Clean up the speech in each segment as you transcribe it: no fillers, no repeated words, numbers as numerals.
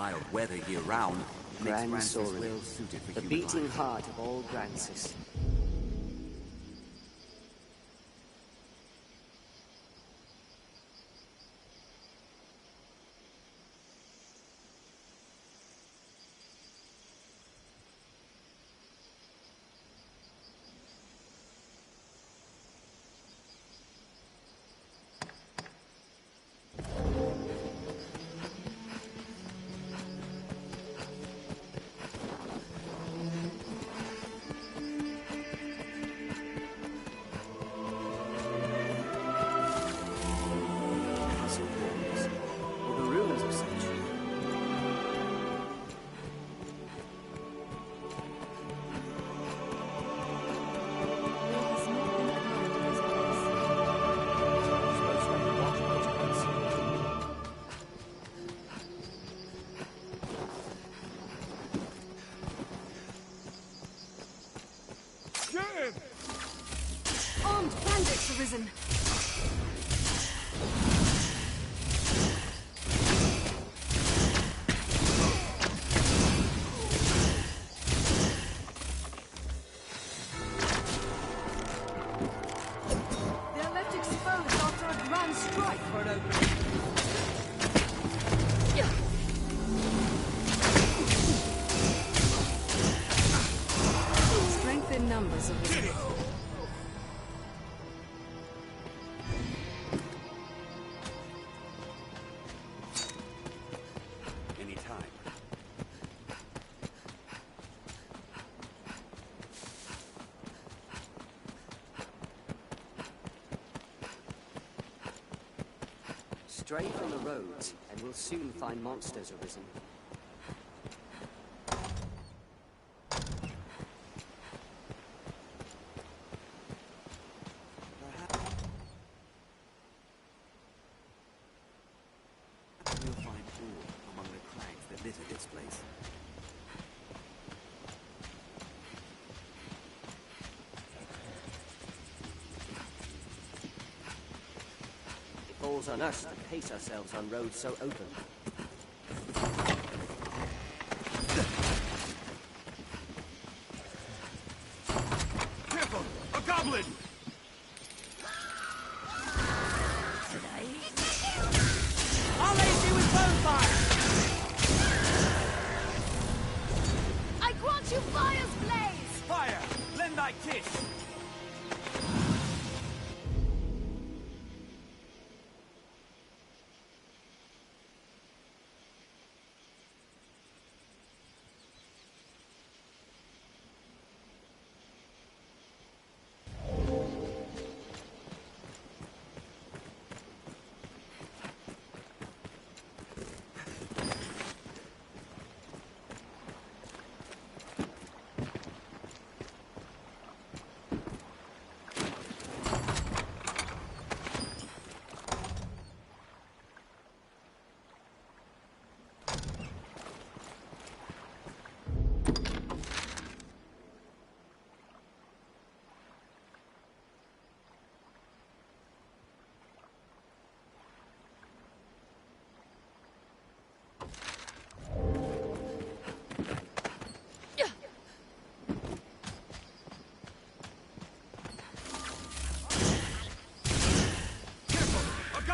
mild weather year-round makes Grand Francis Sorin, well suited for the human beating life. heart of all Grancis. Armed bandits arisen. They're left exposed after a grand strike for an opening. Strength in numbers of the Stray from the roads, and we'll soon find monsters arisen. Perhaps we'll find ore among the crags that litter this place. Falls on us to pace ourselves on roads so open. Careful! A goblin! I'll raise you with bonfire! I grant you fire's blaze! Fire! Lend thy kiss!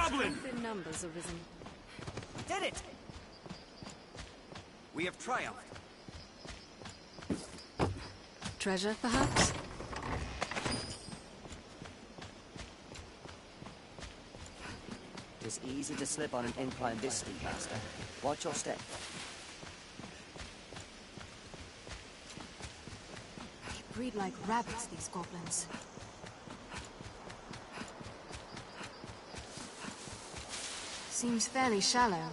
Strength in numbers arisen. Did it! We have triumphed. Treasure, perhaps? It's easy to slip on an incline this steep, Master. Watch your step. They breed like rabbits, these goblins. Seems fairly shallow.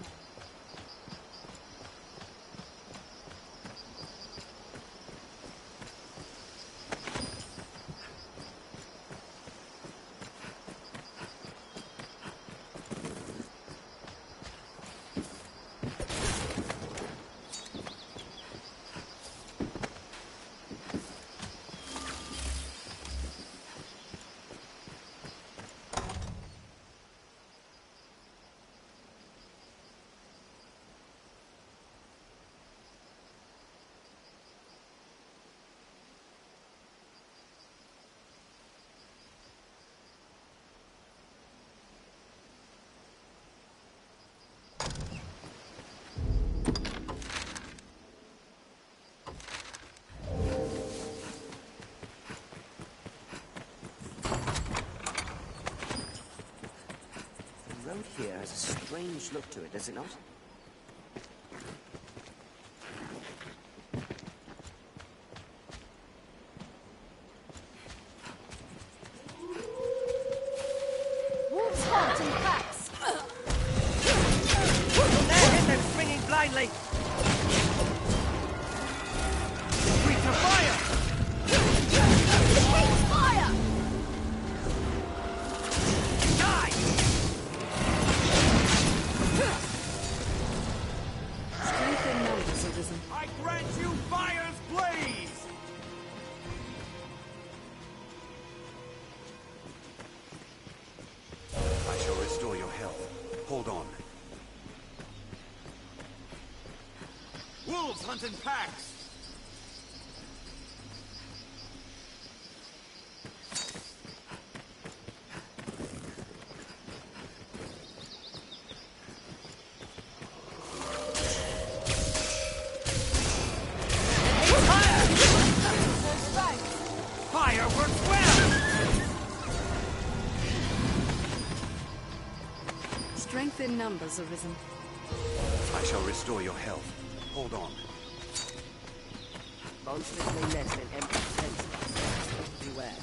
road here has a strange look to it, does it not? Wolves hunt in packs. There, hit them swinging blindly! Creature fire! Take fire! Die! Strength in numbers arisen. I grant you fire's blaze! I shall restore your health. Hold on. Wolves hunt in packs! Fire works well! Strength in numbers arisen. I shall restore your health. Hold on. Monsters may nest in empty fences. Beware.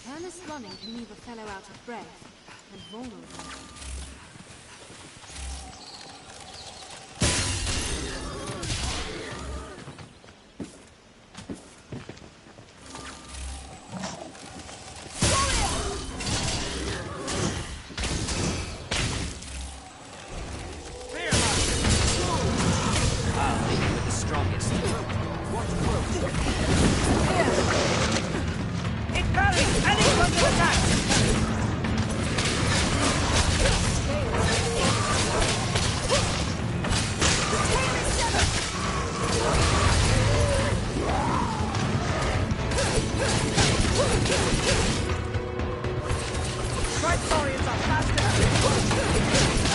Careless running can leave a fellow out of breath and vulnerable. I'll leave you with the strongest. What close? It parries any frontal attack! Strike Saurians are faster!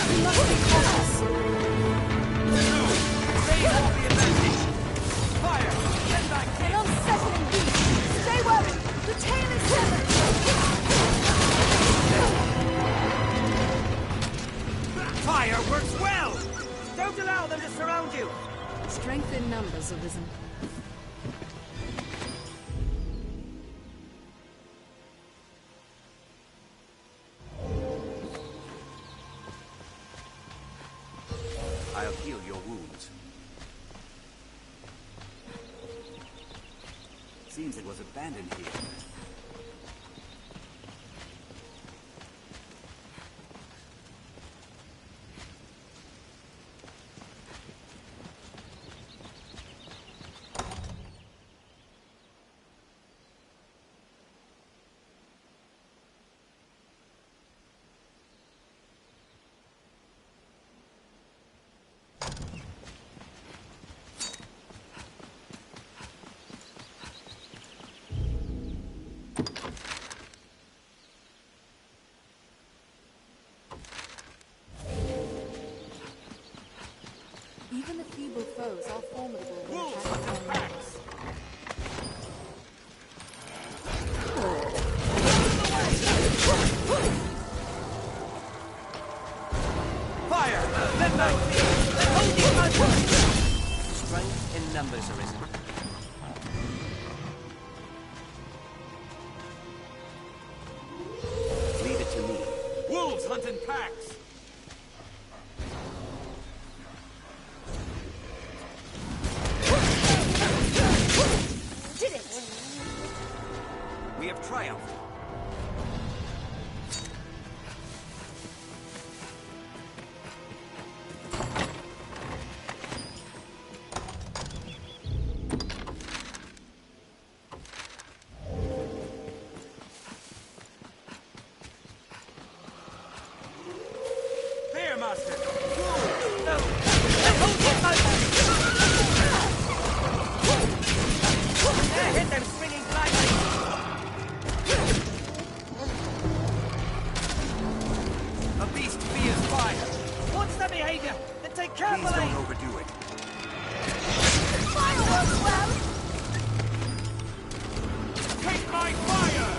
We must be cautious. They hold the advantage! Fire! Send back An unsettling beast. Stay worried. The tail is severed. Fire works well! Don't allow them to surround you! Strength in numbers arisen. I'll heal your wounds. Seems it was abandoned here. Even the feeble foes are formidable when Wolves attacked hunt in by packs! Fire! Let back! Hold the advantage! Strength in numbers arisen. Leave it to me. Wolves hunt in packs! Did it! We have triumphed. There, Master! No! Hold the advantage! There, hit them swinging blindly! A beast fears fire. What's the behavior? Then take Please careful don't aim! overdo it. Fireworks well! Take my fire!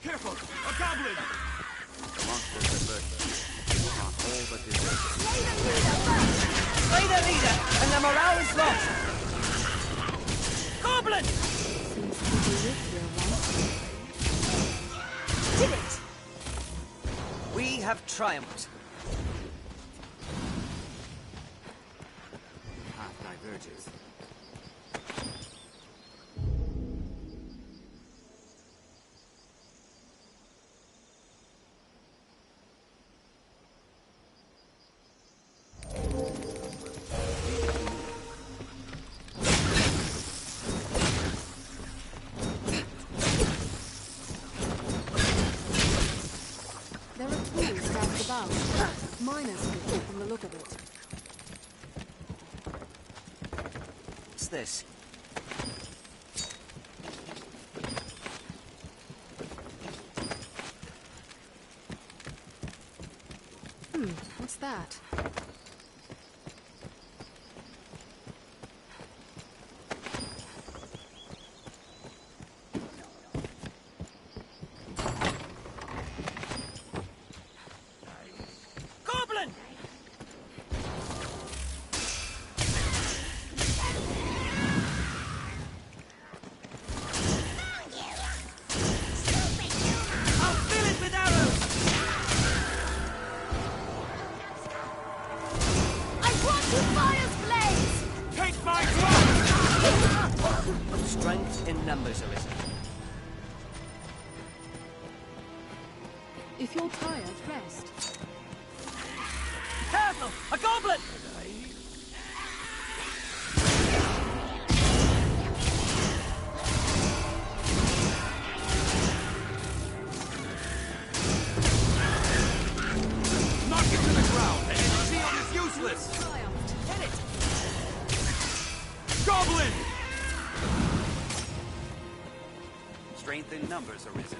Careful! A goblin! Monsters alert. You are all but deserted. Slay the leader, and the morale is lost! Goblin! Seems to be with you, right? Did it! We have triumphed. The path diverges. There are tools stacked about. Miner's tool from the look of it. What's this? What's that? Goblin! I'll fill it with arrows! I want to fire's blaze! Take my drop! Strength in numbers, Arisen. If you're tired, rest. Careful! A goblin! Knock it to the ground, and its shield is useless! Triumphed. Hit it! Goblin! Strength in numbers, Arisen.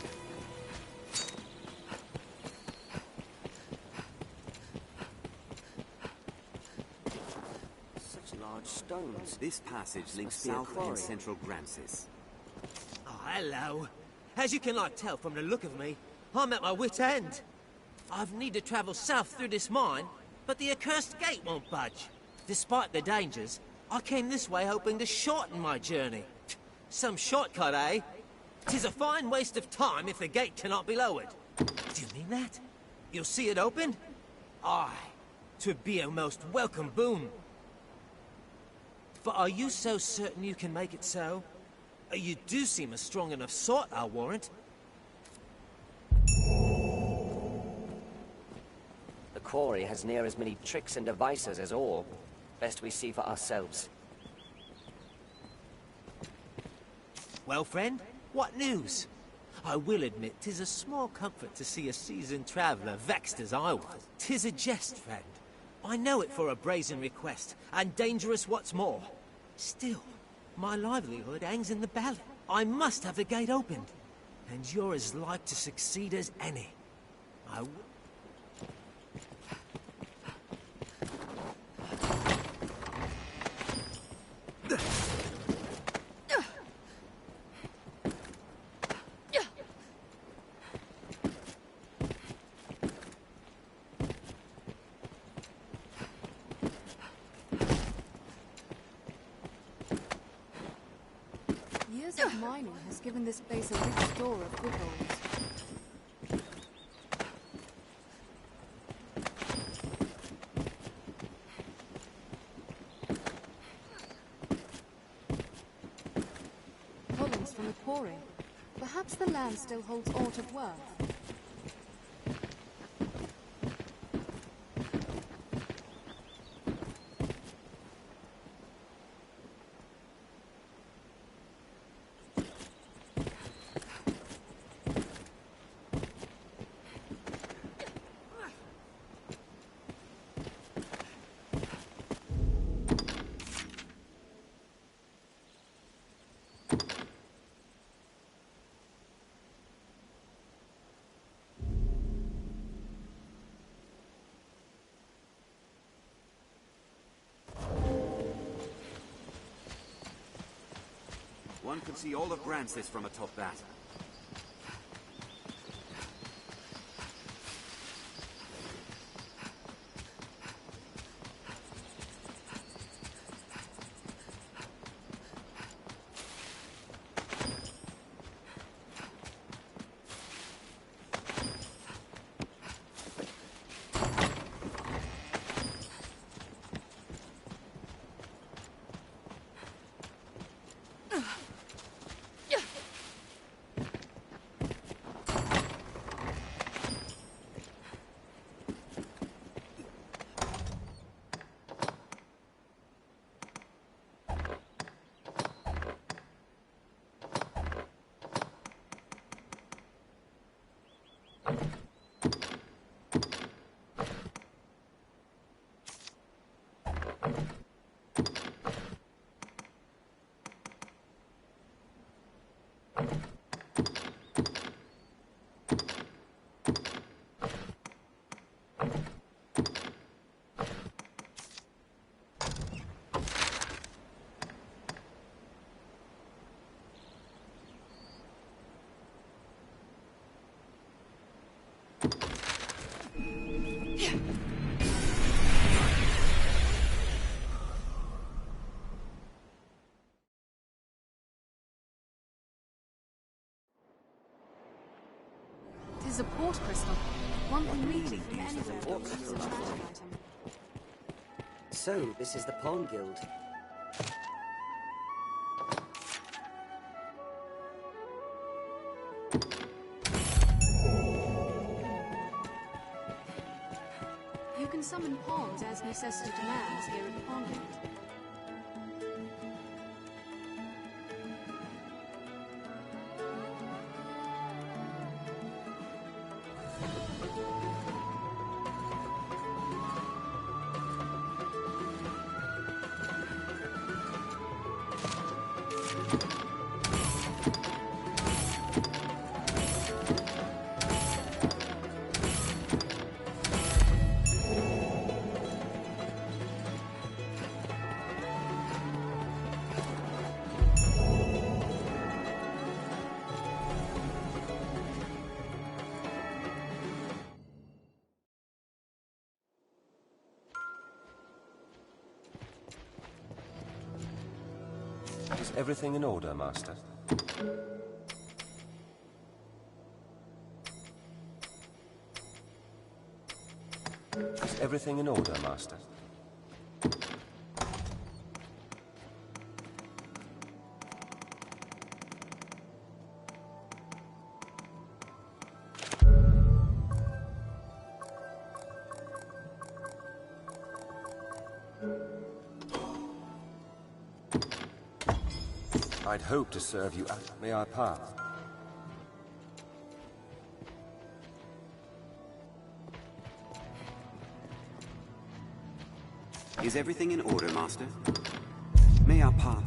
Such large stones. This passage links must be a south quarry. and central Gramsis. Oh, hello. As you can like tell from the look of me, I'm at my wit's end. I've need to travel south through this mine, but the accursed gate won't budge. Despite the dangers, I came this way hoping to shorten my journey. Some shortcut, eh? 'Tis a fine waste of time if the gate cannot be lowered. Do you mean that? You'll see it open? Aye, 'twould be a most welcome boon. But are you so certain you can make it so? You do seem a strong enough sort, I'll warrant. The quarry has near as many tricks and devices as all. Best we see for ourselves. Well, friend, what news? I will admit 'tis a small comfort to see a seasoned traveller vexed as I was. 'Tis a jest, friend. I know it for a brazen request, and dangerous what's more. Still, my livelihood hangs in the balance. I must have the gate opened, and you're as like to succeed as any. I w- Years of mining has given this base a rich store of footholds. Hollings from the quarry. Perhaps the land still holds aught of worth. One can see all of Gramsis from atop that. It is a port crystal. One can reach it from anywhere but use a magic item. So, this is the Pawn Guild. You can summon pawns as necessity demands here at the Pawn Guild. Is everything in order, Master? Is everything in order, Master? I'd hope to serve you. May I pass? Is everything in order, Master? May I pass?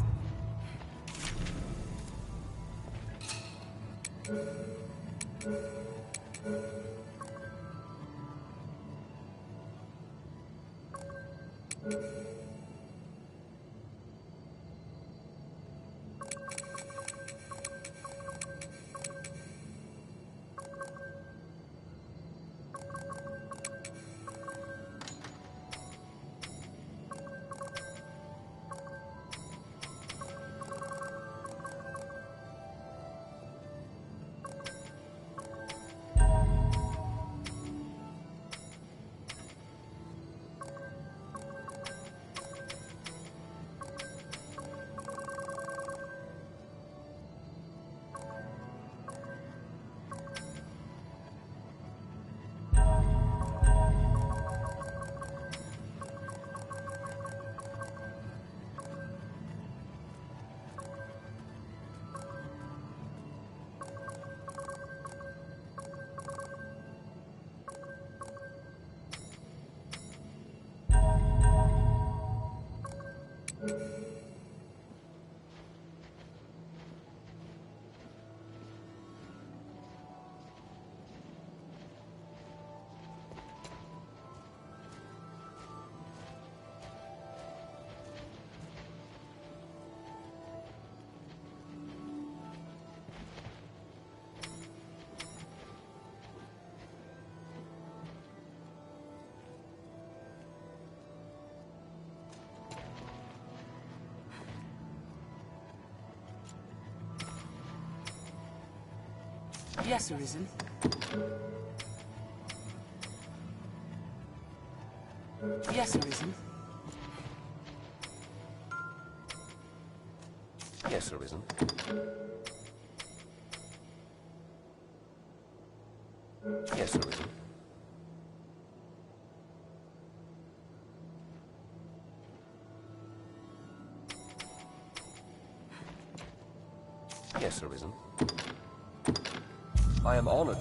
Yes, Arisen. Yes, Arisen. Yes, Arisen. Yes, Arisen. Yes, Arisen. I am honored.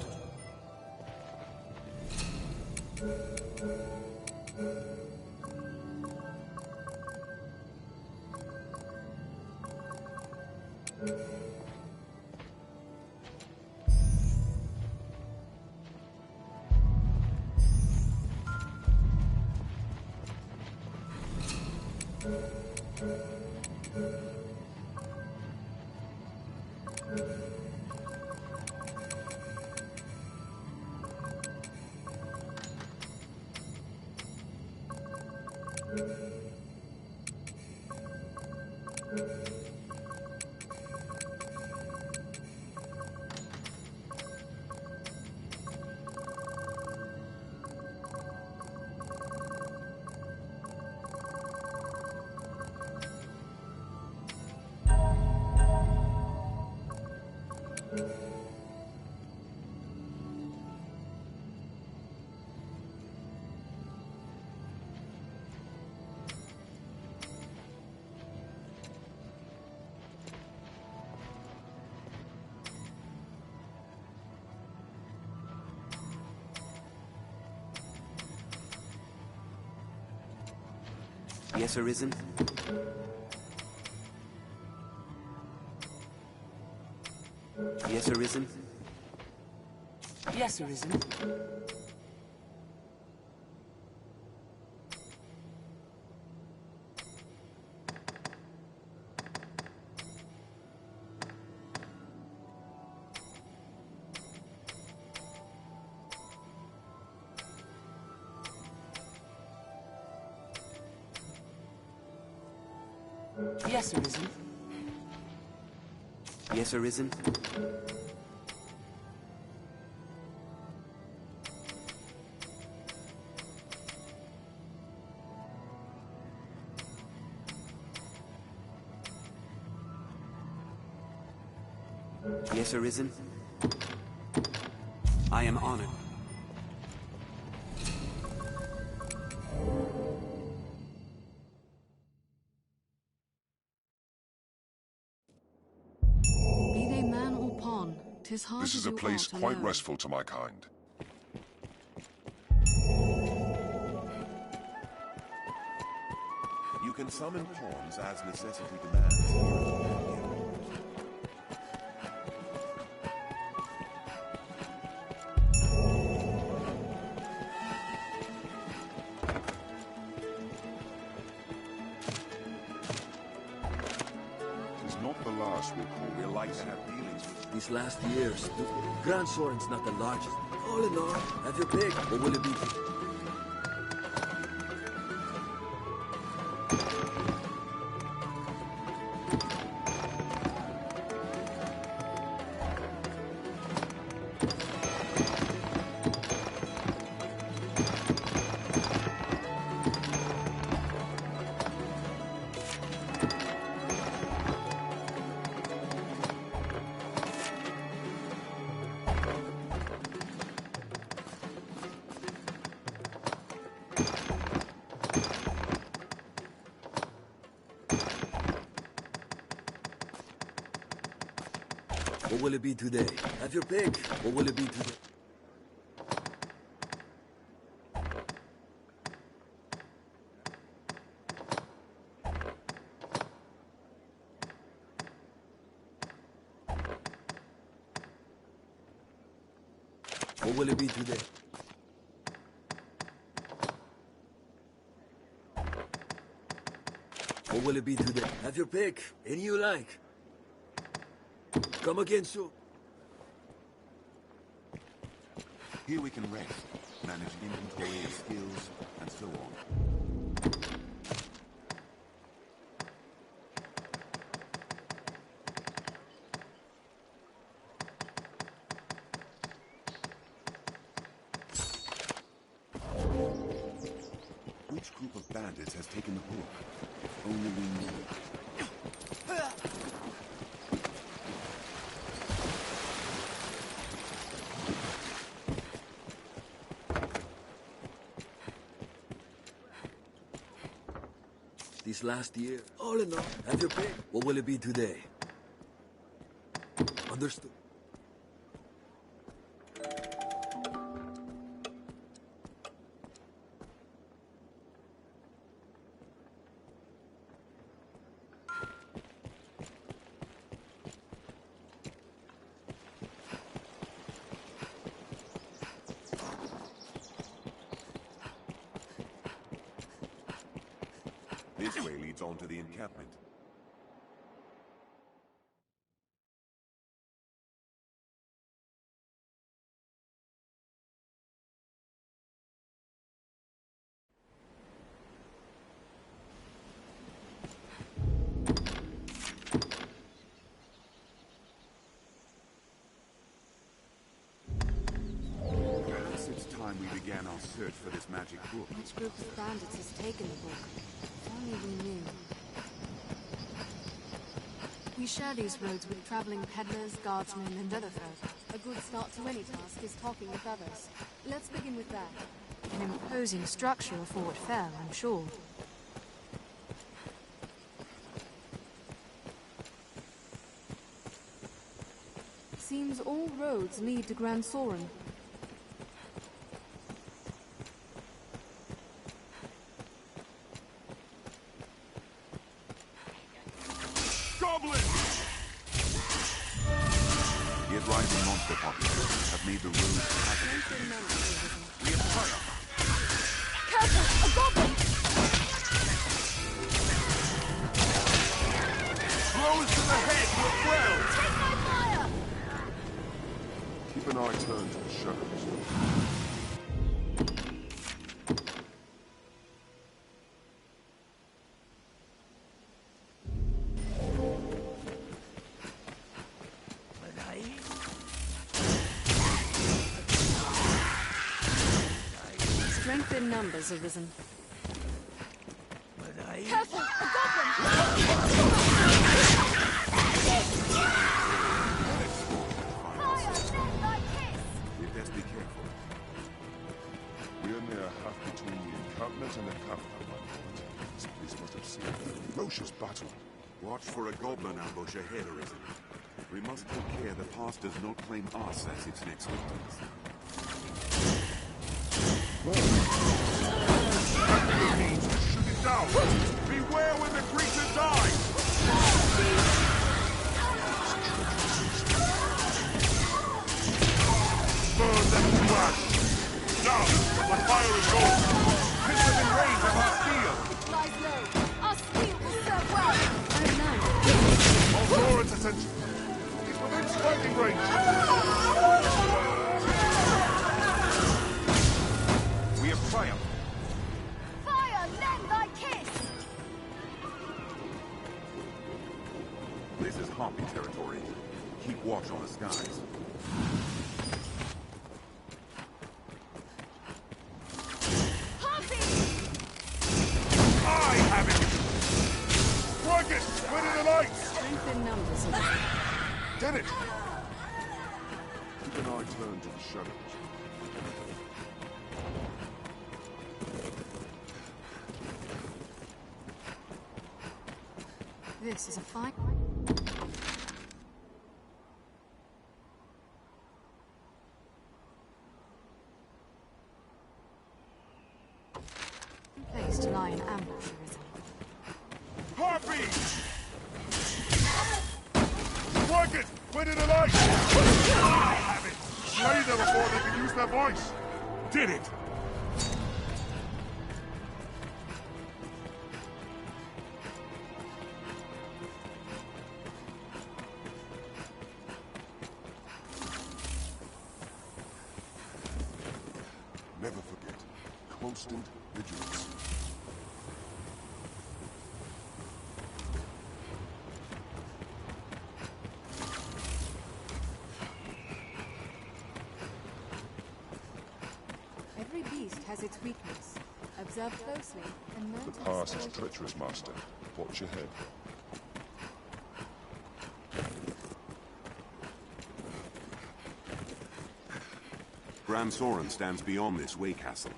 Yes, Arisen? Yes, Arisen? Yes, Arisen. Yes, Arisen. Yes, Arisen? Yes, Arisen? I am honored. Be they man or pawn, 'tis hard This to is a do place aught quite alone. restful to my kind. You can summon pawns as necessity demands. It's not the last we'll call. We like to have dealings with These last years, the Grand Soren's not the largest. All in all, have your pick. What will it be? What will it be today? Have your pick. What will it be today? What will it be today? What will it be today? Have your pick. Any you like. Come again soon. Here we can rest, manage inventory and skills, and so on. Which group of bandits has taken the hook? Only we know. This last year, all in all, have your pick. What will it be today? Understood. This way leads on to the encampment. time we began our search for this magic book. Which group of bandits has taken the book? If only we knew. We share these roads with traveling peddlers, guardsmen, and other folk. A good start to any task is talking with others. Let's begin with that. An imposing structure of Fort Fair, I'm sure. Seems all roads lead to Grand Soren. Rising monster populations have made the road hazardous. We have triumphed. Careful! A goblin! Blows to the head with well! Take my fire! Keep an eye turned to the shadows. Strength in numbers, Arisen. Careful! A goblin! Fire! Let thy kiss! We'd best be careful. We are near half between the encampment and the caravan, my lord. This place must have seen a ferocious battle. Watch for a goblin ambush ahead, Arisen. We must take care the past does not claim us as its next victims. Shoot it down! Beware when the creature dies! Burn them to ash! Now, the fire is gone! Hit them in range of our steel! Lies low. Our steel will serve well. I don't know. I'll draw its attention. It's within striking range! We have triumphed. Fire! Lend thy kiss! This is Harpy territory. Keep watch on the skies. Harpy! I have it! Strike it! Win in the light! Strength in numbers, Arisen. Did it! Keep an eye turned to the shadows. This is a fight. Place to lie in ambush, Arisen. Harpy! Strike it! Win in the light! I have it! Slay them before they can use their voice! Did it! Never forget. Constant vigilance. Every beast has its weakness. Observe closely and learn The to past is exploit it. treacherous, Master. Watch your head. Grand Soren stands beyond this way castle.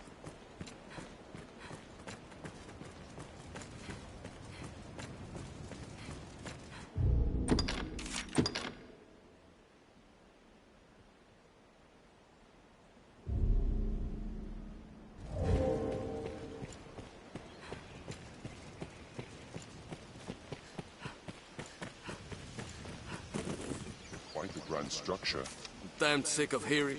Quite the grand structure. I'm damned sick of hearing.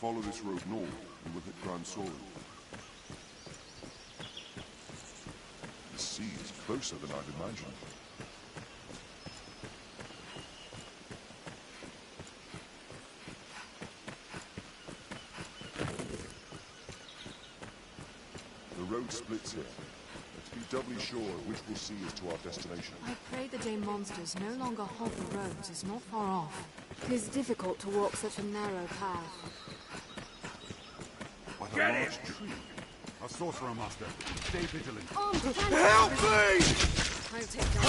Follow this road north, and we'll hit Grand Soren. The sea is closer than I'd imagined. The road splits here. Let's be doubly sure which will see us to our destination. I pray the day monsters no longer haunt the roads is not far off. 'Tis difficult to walk such a narrow path. By the Get large him! tree. A sorcerer master. Stay vigilant. Help me! I'll take down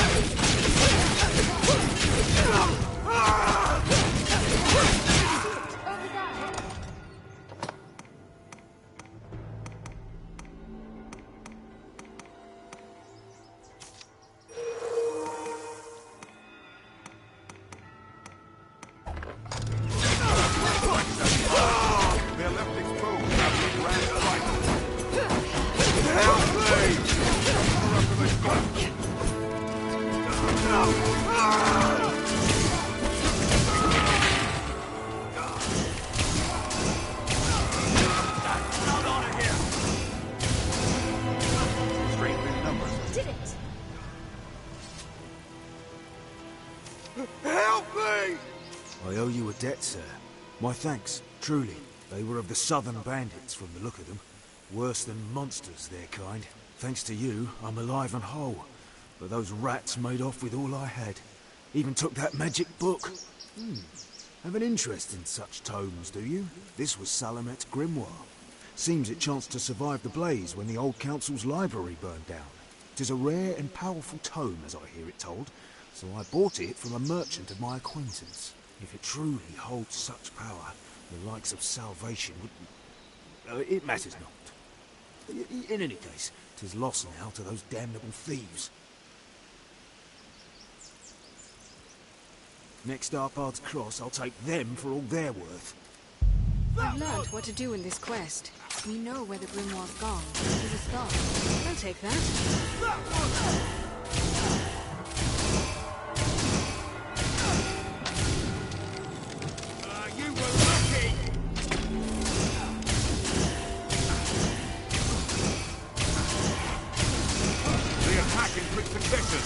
They're left exposed after a grand fight. Help me! Cover up to the front. Out on it here! Strength in numbers. Did it! Help me! I owe you a debt, sir. My thanks, truly. They were of the southern bandits, from the look of them. Worse than monsters, their kind. Thanks to you, I'm alive and whole. But those rats made off with all I had. Even took that magic book. Have an interest in such tomes, do you? This was Salamet's grimoire. Seems it chanced to survive the blaze when the old council's library burned down. 'Tis a rare and powerful tome, as I hear it told, so I bought it from a merchant of my acquaintance. If it truly holds such power, the likes of salvation would... it matters not. In any case, 'tis lost now to those damnable thieves. Next Arpard's Cross, I'll take them for all they're worth. I've learned what to do in this quest. We know where the grimoire's gone. There's a start. I'll take that. You were lucky! The attack in quick succession!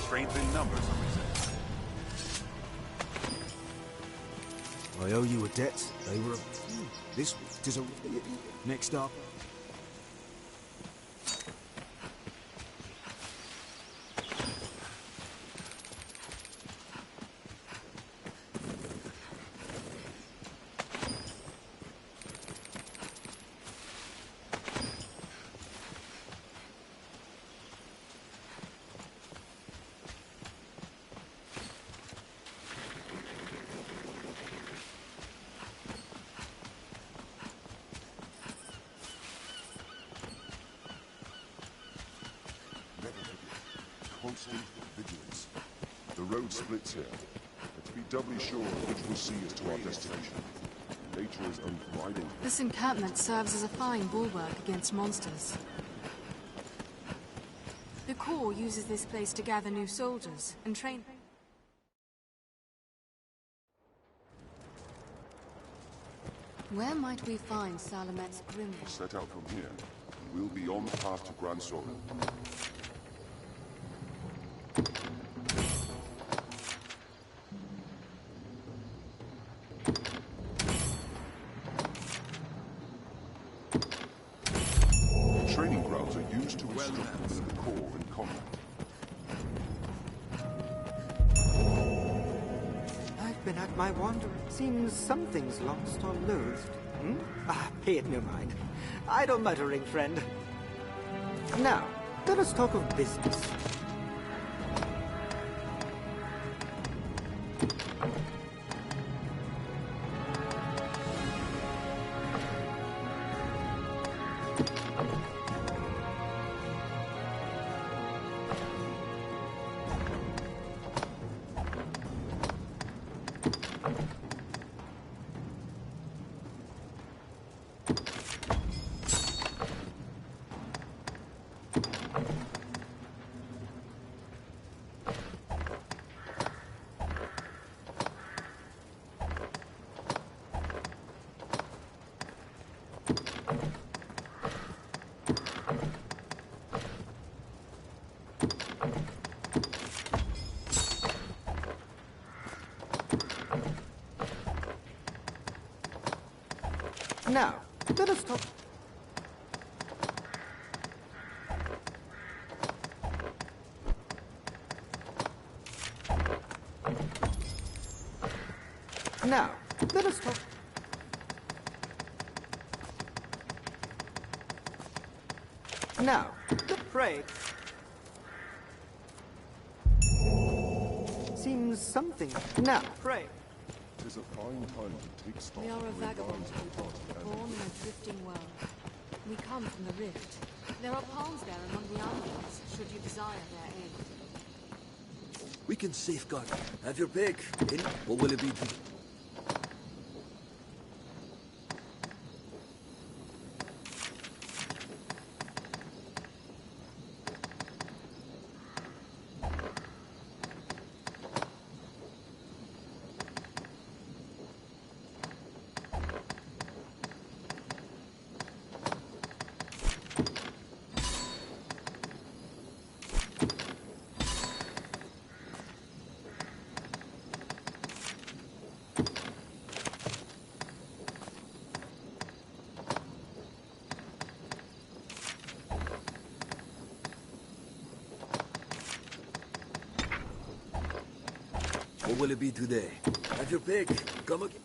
Strength in numbers, Arisen. I owe you a debt. They were... This... 'tis a... Next up... Constant vigilance. The road splits here. Let's be doubly sure which will see us to our destination. Nature is unbridled. This encampment serves as a fine bulwark against monsters. The Corps uses this place to gather new soldiers and train... Where might we find Salamet's grimoire? Set out from here. We'll be on the path to Grand Soren. Training grounds are used to instruct the Corps in combat. I've been at my wandering. Seems something's lost or loathed. Pay it no mind. Idle muttering, friend. Now, let us talk of business. Now, let us talk. Now, let us talk. Now, pray. Seems something. Now, pray. Tis a fine time to take stock. We are a and vagabond revise the people, party born in a drifting world. We come from the rift. There are palms there among the islands, should you desire their aid. We can safeguard. Have your pick. In or will it be to... What will it be today? Have your pick. Come again.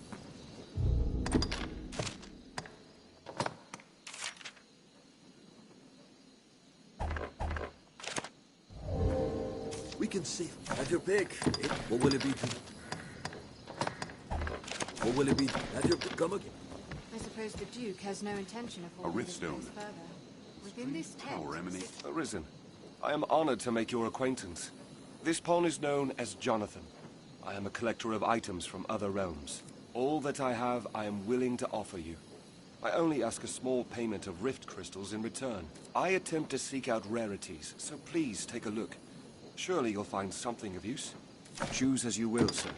We can see. Have your pick. What will it be today? What will it be? Have your pick. Come again. I suppose the Duke has no intention of holding this riftstone. place further. Within this tent, Power emanate. Arisen, I am honored to make your acquaintance. This pawn is known as Jonathan. I am a collector of items from other realms. All that I have, I am willing to offer you. I only ask a small payment of rift crystals in return. I attempt to seek out rarities, so please take a look. Surely you'll find something of use. Choose as you will, sir.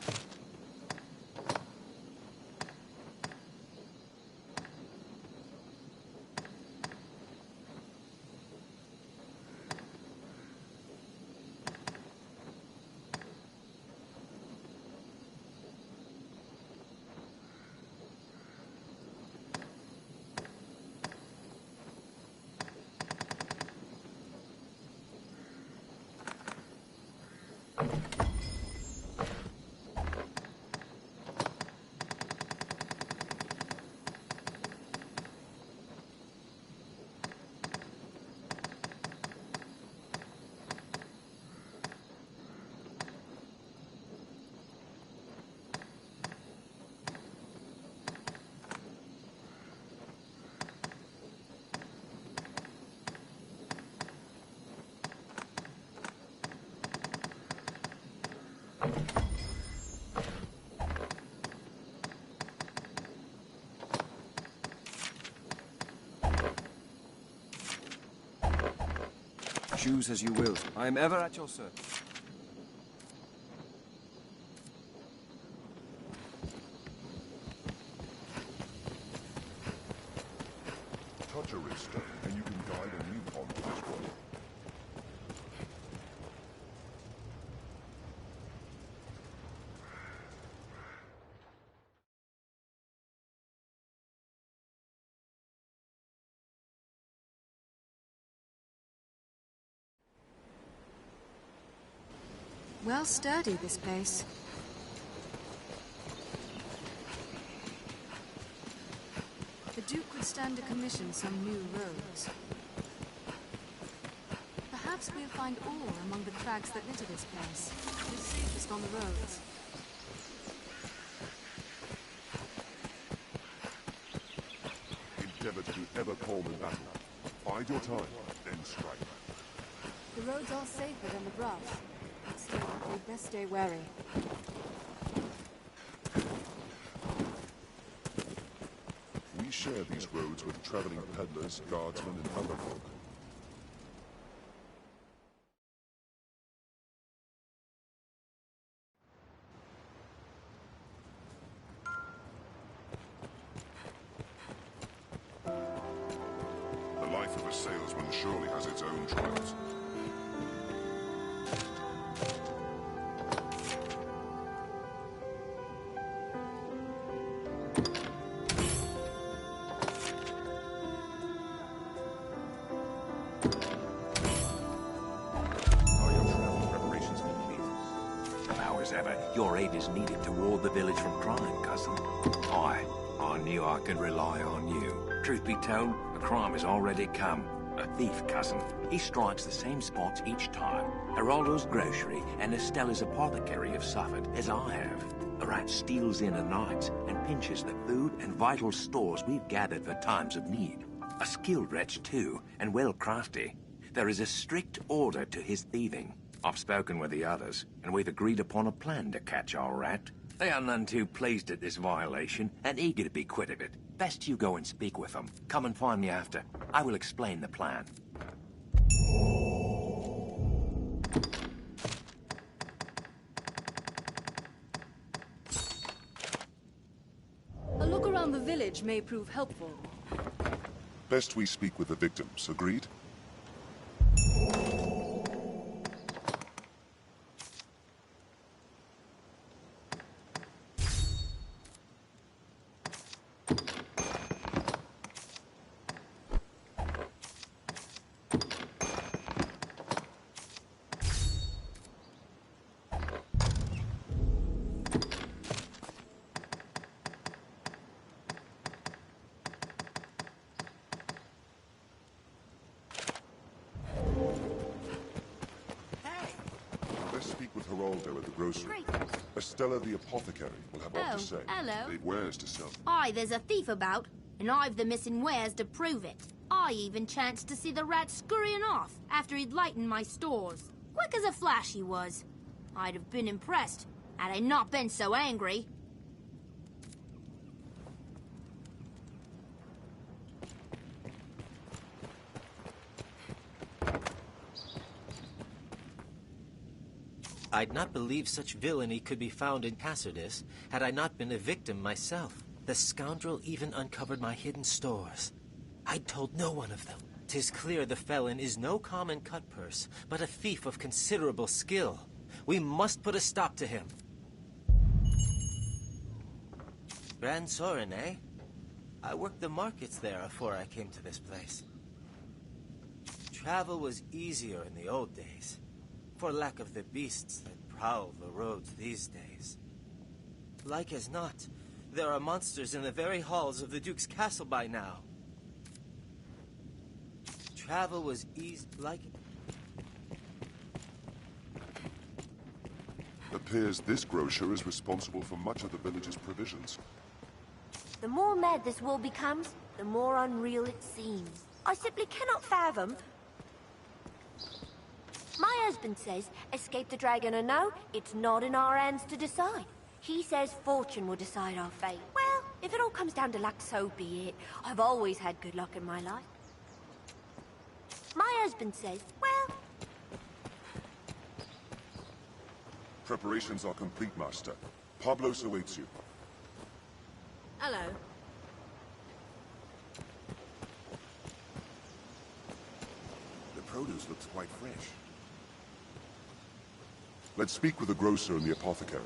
Choose as you will. I am ever at your service. Touch a wriststone, and you can guide a new pawn to this one. well sturdy, this place. The Duke could stand to commission some new roads. Perhaps we'll find ore among the crags that litter this place. It's safest on the roads. Endeavor to be ever calm in battle. Bide your time, then strike. The roads are safer than the brush. But still, we'd best stay wary. We share these roads with traveling peddlers, guardsmen, and other folk. The life of a salesman surely has its own trials. Your aid is needed to ward the village from crime, cousin. I knew I could rely on you. Truth be told, the crime has already come. A thief, cousin. He strikes the same spots each time. Geraldo's grocery and Estella's apothecary have suffered, as I have. A rat steals in at night and pinches the food and vital stores we've gathered for times of need. A skilled wretch, too, and well crafty. There is a strict order to his thieving. I've spoken with the others, and we've agreed upon a plan to catch our rat. They are none too pleased at this violation, and eager to be quit of it. Best you go and speak with them. Come and find me after. I will explain the plan. A look around the village may prove helpful. Best we speak with the victims, agreed? Geraldo at the grocery. Estella the apothecary will have what to say. Hello. They've wares to sell. Aye, there's a thief about, and I've the missing wares to prove it. I even chanced to see the rat scurrying off after he'd lightened my stores. Quick as a flash he was. I'd have been impressed had I not been so angry. I'd not believe such villainy could be found in Cassardis had I not been a victim myself. The scoundrel even uncovered my hidden stores. I'd told no one of them. 'Tis clear the felon is no common cut-purse, but a thief of considerable skill. We must put a stop to him. Grand Sorin, eh? I worked the markets there before I came to this place. Travel was easier in the old days, for lack of the beasts that prowl the roads these days. Like as not, there are monsters in the very halls of the Duke's castle by now. Travel was easy, like... Appears this grocer is responsible for much of the village's provisions. The more mad this world becomes, the more unreal it seems. I simply cannot fathom. My husband says, escape the dragon or no, it's not in our hands to decide. He says fortune will decide our fate. Well, if it all comes down to luck, so be it. I've always had good luck in my life. My husband says, well... Preparations are complete, Master. Pablos awaits you. Hello. The produce looks quite fresh. Let's speak with the grocer and the apothecary.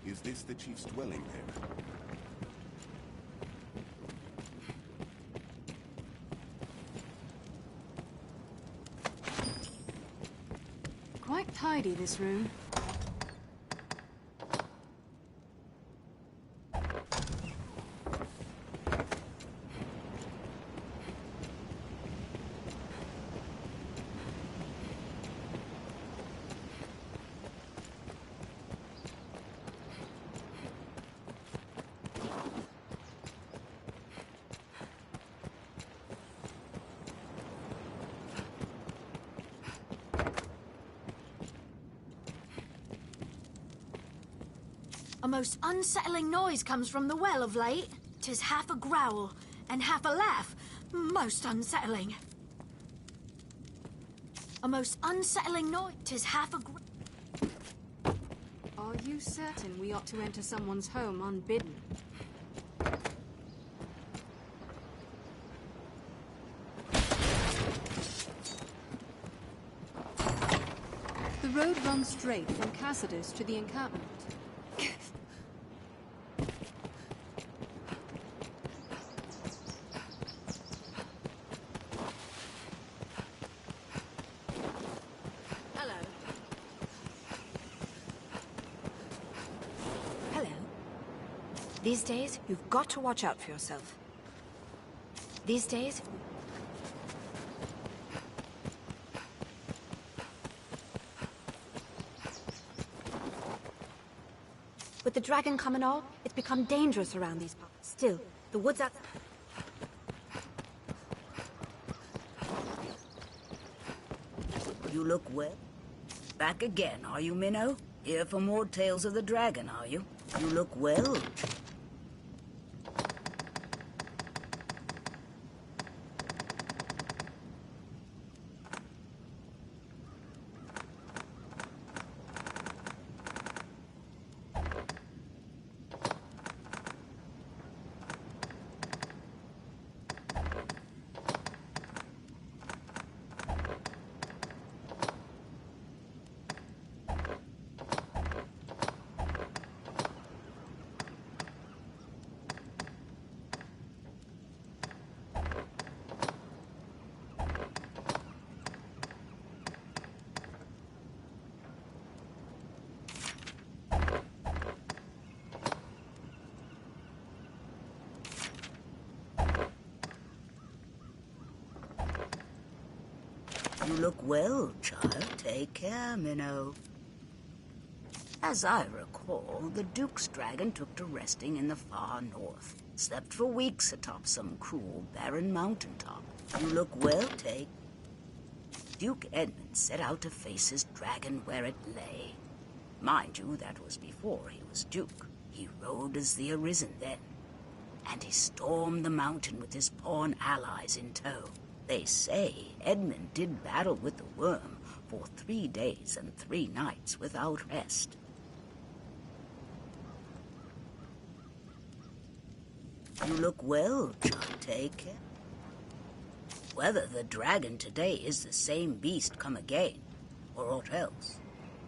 Is this the chief's dwelling there? Quite tidy, this room. A most unsettling noise comes from the well of late. 'Tis half a growl and half a laugh. Most unsettling. A most unsettling noise. 'Tis half a Are you certain we ought to enter someone's home unbidden? The road runs straight from Cassidus to the encampment. Hello. Hello. These days, you've got to watch out for yourself. These days... With the dragon come and all, it's become dangerous around these parts. Still, the woods out... You look well. Back again, are you, Minnow? Here for more tales of the dragon, are you? You look well. You look well, child. Take care, Minnow. As I recall, the Duke's dragon took to resting in the far north. Slept for weeks atop some cruel, barren mountaintop. You look well, take. Duke Edmund set out to face his dragon where it lay. Mind you, that was before he was Duke. He rode as the Arisen then. And he stormed the mountain with his pawn allies in tow. They say Edmund did battle with the worm for 3 days and 3 nights without rest. You look well, John. Take care. Whether the dragon today is the same beast come again, or aught else,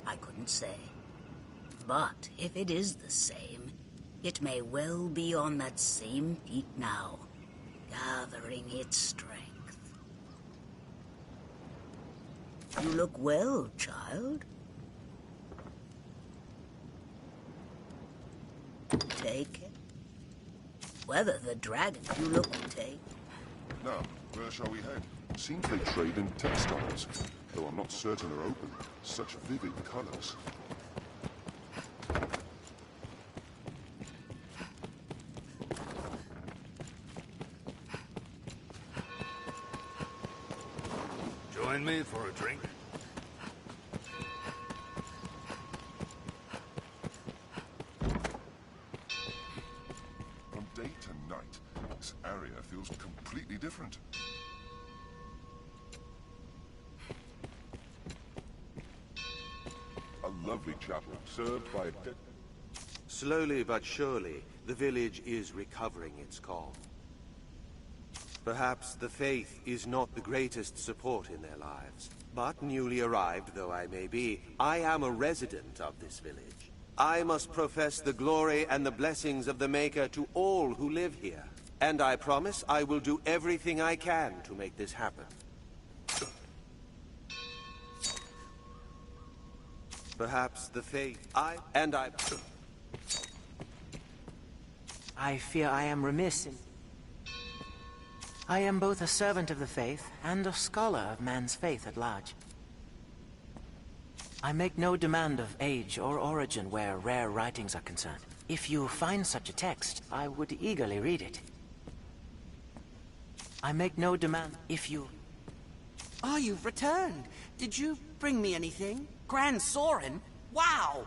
I couldn't say. But if it is the same, it may well be on that same peak now, gathering its strength. You look well, child. Take it. Whether the dragon you look take. Now, where shall we head? Seems they trade in textiles, though I'm not certain they're open. Such vivid colors. Join me for a drink? From day to night, this area feels completely different. A lovely chapel, served by a dead... Slowly but surely, the village is recovering its calm. Perhaps the faith is not the greatest support in their lives. But newly arrived though I may be, I am a resident of this village. I must profess the glory and the blessings of the Maker to all who live here. And I promise I will do everything I can to make this happen. Perhaps the faith I fear I am remiss in... I am both a servant of the faith and a scholar of man's faith at large. I make no demand of age or origin where rare writings are concerned. If you find such a text, I would eagerly read it. I make no demand if you... Oh, you've returned. Did you bring me anything? Grand Sorin? Wow!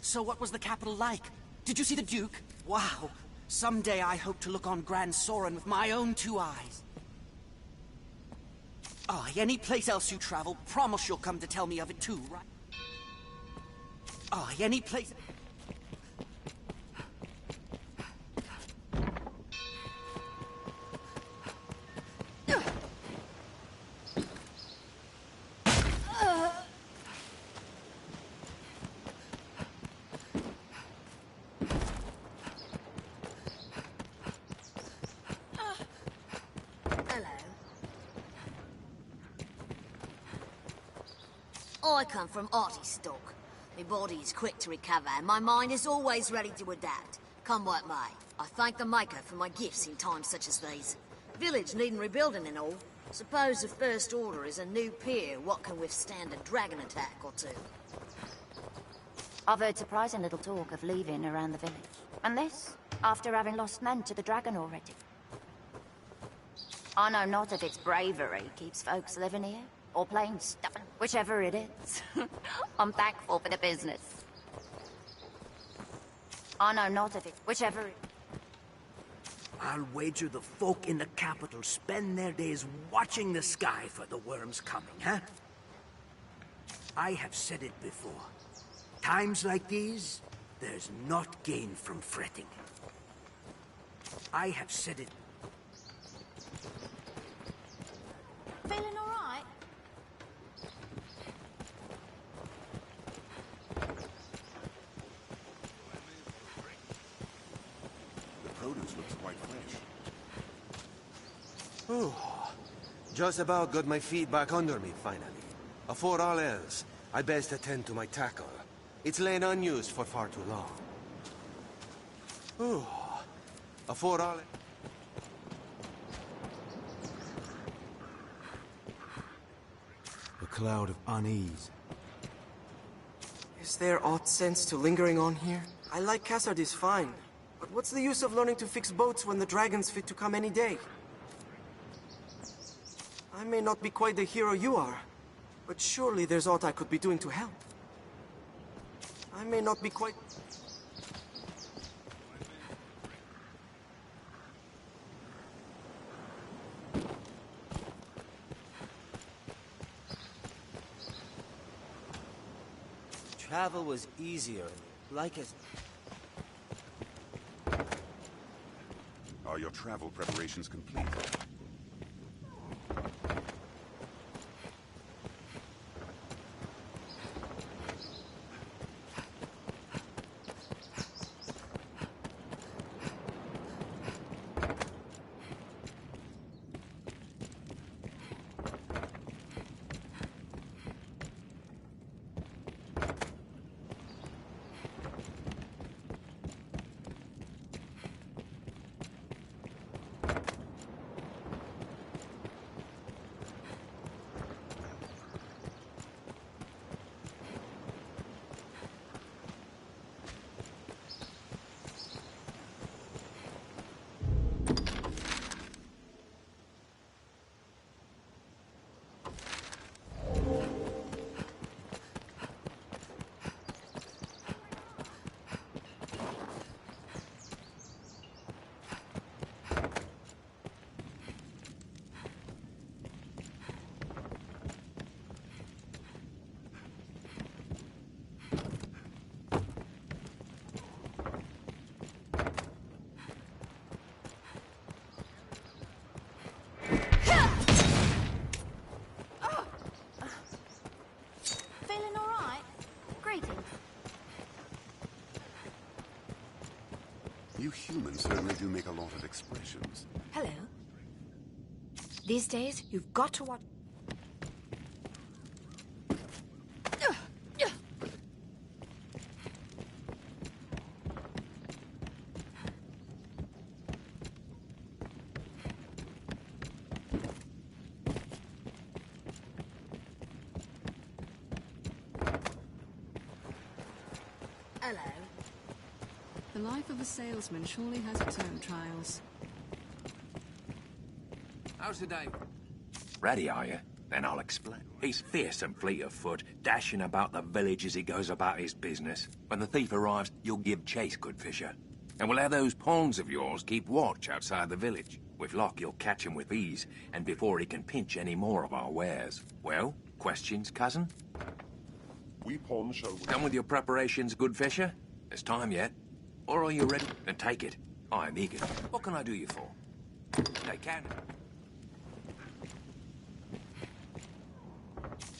So what was the capital like? Did you see the Duke? Wow. Someday I hope to look on Grand Sorin with my own 2 eyes. Oh, any place else you travel, promise you'll come to tell me of it too, right? Oh, any place... I come from arty stock. My body is quick to recover, and my mind is always ready to adapt. Come what may, I thank the Maker for my gifts in times such as these. Village needing rebuilding and all. Suppose the First Order is a new peer what can withstand a dragon attack or two. I've heard surprising little talk of leaving around the village. And this, after having lost men to the dragon already. I know not if its bravery keeps folks living here, or plain stubborn, whichever it is. I'm thankful for the business. I know not if it, whichever it... I'll wager the folk in the capital spend their days watching the sky for the worms coming, huh? I have said it before. Times like these, there's not gain from fretting. I have said it. Feeling all right? The produce looks quite fresh. Ooh, just about got my feet back under me, finally. Afore all else, I best attend to my tackle. It's lain unused for far too long. Ooh, afore all... A cloud of unease. Is there aught sense to lingering on here? I like Cassardis fine, but what's the use of learning to fix boats when the dragon's fit to come any day? I may not be quite the hero you are, but surely there's aught I could be doing to help. I may not be quite... Travel was easier, like as... Are your travel preparations complete? Feeling all right? Greetings. You humans certainly do make a lot of expressions. Hello. These days, you've got to watch... Hello. The life of a salesman surely has its own trials. How's the day? Ready, are you? Then I'll explain. He's fierce and fleet of foot, dashing about the village as he goes about his business. When the thief arrives, you'll give chase, good fisher. And we'll have those pawns of yours keep watch outside the village. With luck, you'll catch him with ease, and before he can pinch any more of our wares. Well, questions, cousin? We pawn shall... Done with your preparations, good fisher? There's time yet. Or are you ready? Then take it. I am eager. What can I do you for? Take care.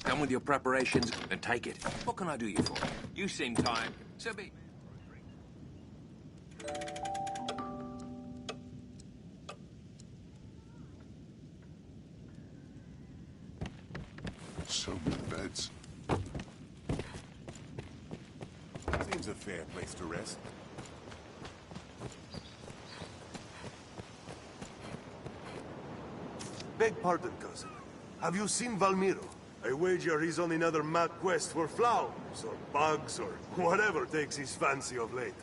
Done with your preparations? Then take it. What can I do you for? You seem tired. So be... So many beds. seems a fair place to rest. Beg pardon, cousin. Have you seen Valmiro? I wager he's on another mad quest for flowers, or bugs, or whatever takes his fancy of late.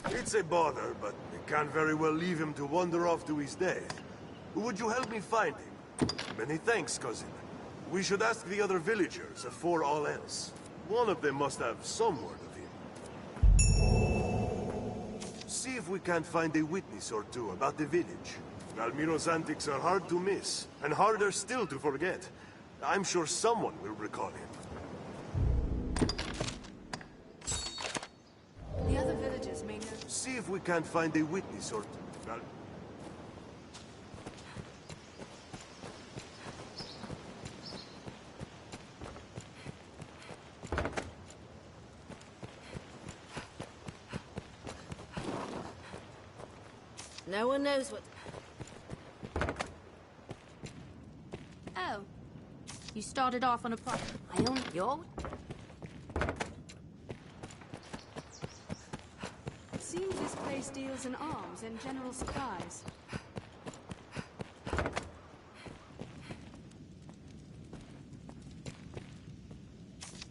It's a bother, but we can't very well leave him to wander off to his day. Would you help me find him? Many thanks, cousin. We should ask the other villagers afore all else. One of them must have some word of him. See if we can't find a witness or two about the village. Valmiro's antics are hard to miss, and harder still to forget. I'm sure someone will recall him. The other villagers may know... See if we can't find a witness or two. No one knows what... Oh. You started off on a pro... I own your... It seems this place deals in arms and general supplies.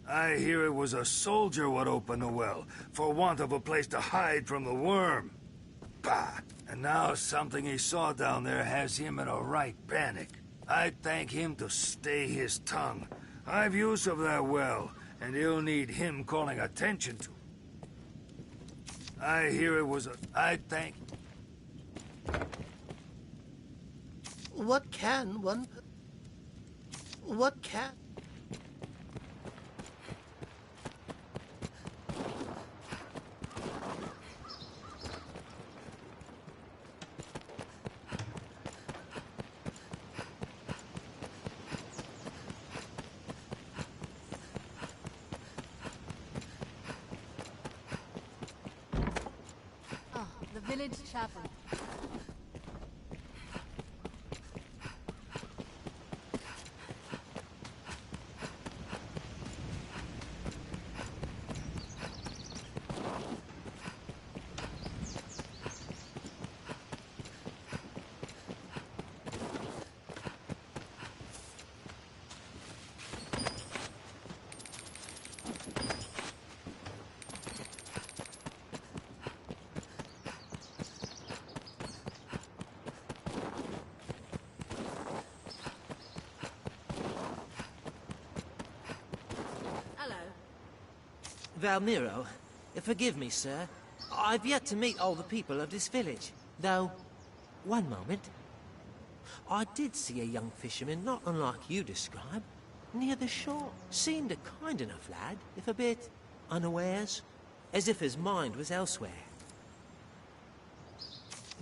I hear it was a soldier what opened the well, for want of a place to hide from the worm. Bah! And now something he saw down there has him in a right panic. I'd thank him to stay his tongue. I've use of that well, and he'll need him calling attention to. I hear it was a... I'd thank... What can one... What can... Village chapel. Valmiro, forgive me, sir. I've yet to meet all the people of this village. Though, one moment. I did see a young fisherman not unlike you describe, near the shore. Seemed a kind enough lad, if a bit unawares, as if his mind was elsewhere.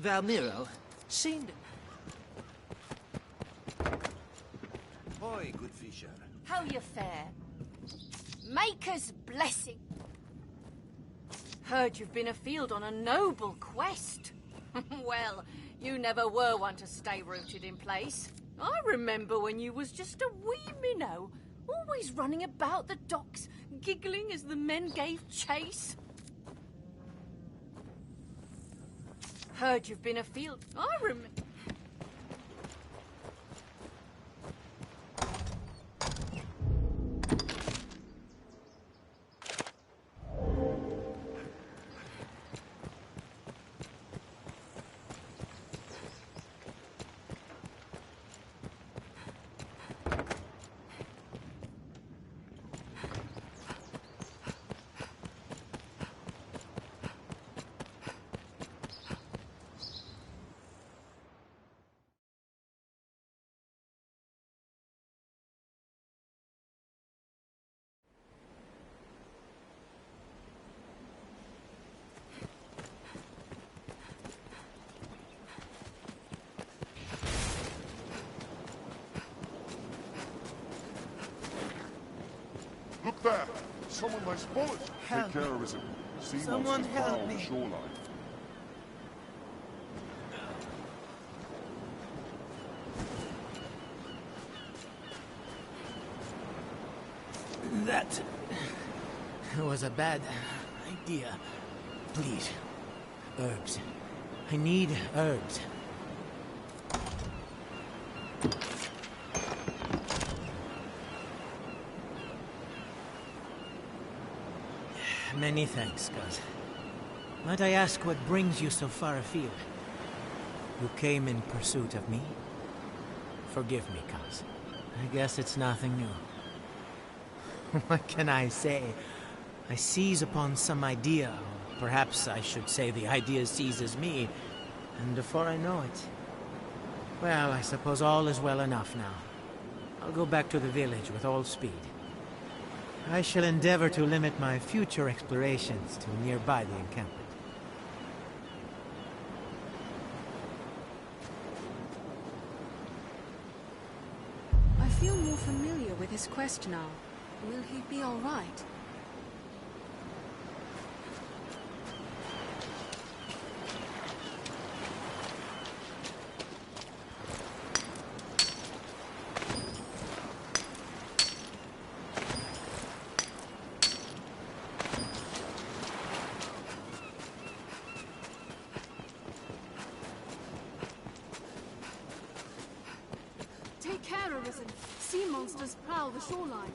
Valmiro seemed... Hoy, good fisher. How you fare? Maker's blessing. Heard you've been afield on a noble quest. Well, you never were one to stay rooted in place. I remember when you was just a wee minnow, always running about the docks, giggling as the men gave chase. Heard you've been afield. I remember... Look there! Someone may spot us! Take care, Arisen. Sea Someone monsters help prowl me. the shoreline. That was a bad idea. Please. Herbs. I need herbs. Many thanks, Cuz. Might I ask what brings you so far afield? You came in pursuit of me? Forgive me, Cuz. I guess it's nothing new. What can I say? I seize upon some idea, or perhaps I should say the idea seizes me, and before I know it... Well, I suppose all is well enough now. I'll go back to the village with all speed. I shall endeavor to limit my future explorations to nearby the encampment. I feel more familiar with his quest now. Will he be all right? Take care, Arisen. Sea monsters prowl the shoreline.